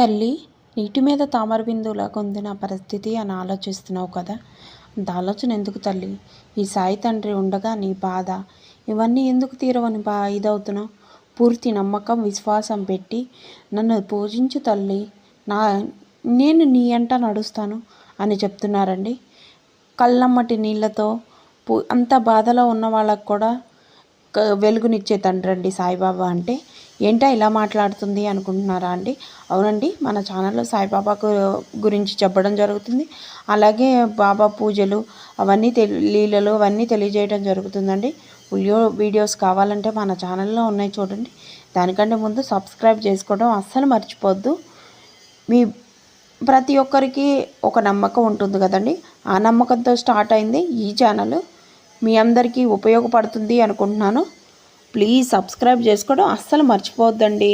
తల్లి, నీటి మీద తామర బిందువులాగా ఉంది నా పరిస్థితి అని ఆలోచిస్తున్నావు కదా. అంత ఆలోచన ఎందుకు తల్లి? ఈ సాయి తండ్రి ఉండగా నీ బాధ ఇవన్నీ ఎందుకు తీరవని ఇదవుతున్నావు? పూర్తి నమ్మకం విశ్వాసం పెట్టి నన్ను పూజించు తల్లి, నేను నీ అంట నడుస్తాను అని చెప్తున్నారండి. కళ్ళమ్మటి నీళ్ళతో అంత బాధలో ఉన్న వాళ్ళకు కూడా వెలుగునిచ్చే తండ్రి అండి సాయిబాబా అంటే. ఏంటో ఇలా మాట్లాడుతుంది అనుకుంటున్నారా అండి? అవునండి, మన ఛానల్లో సాయిబాబా గురించి చెప్పడం జరుగుతుంది. అలాగే బాబా పూజలు అవన్నీ లీలలు అవన్నీ తెలియజేయడం జరుగుతుందండి. వీడియోస్ కావాలంటే మన ఛానల్లో ఉన్నాయి చూడండి. దానికంటే ముందు సబ్స్క్రైబ్ చేసుకోవడం అస్సలు మర్చిపోద్దు. మీ ప్రతి ఒక్కరికి ఒక నమ్మకం ఉంటుంది కదండి. ఆ నమ్మకంతో స్టార్ట్ అయింది ఈ ఛానల్. మీ అందరికీ ఉపయోగపడుతుంది అనుకుంటున్నాను. ప్లీజ్ సబ్స్క్రైబ్ చేసుకోవడం అస్సలు మర్చిపోవద్దండి.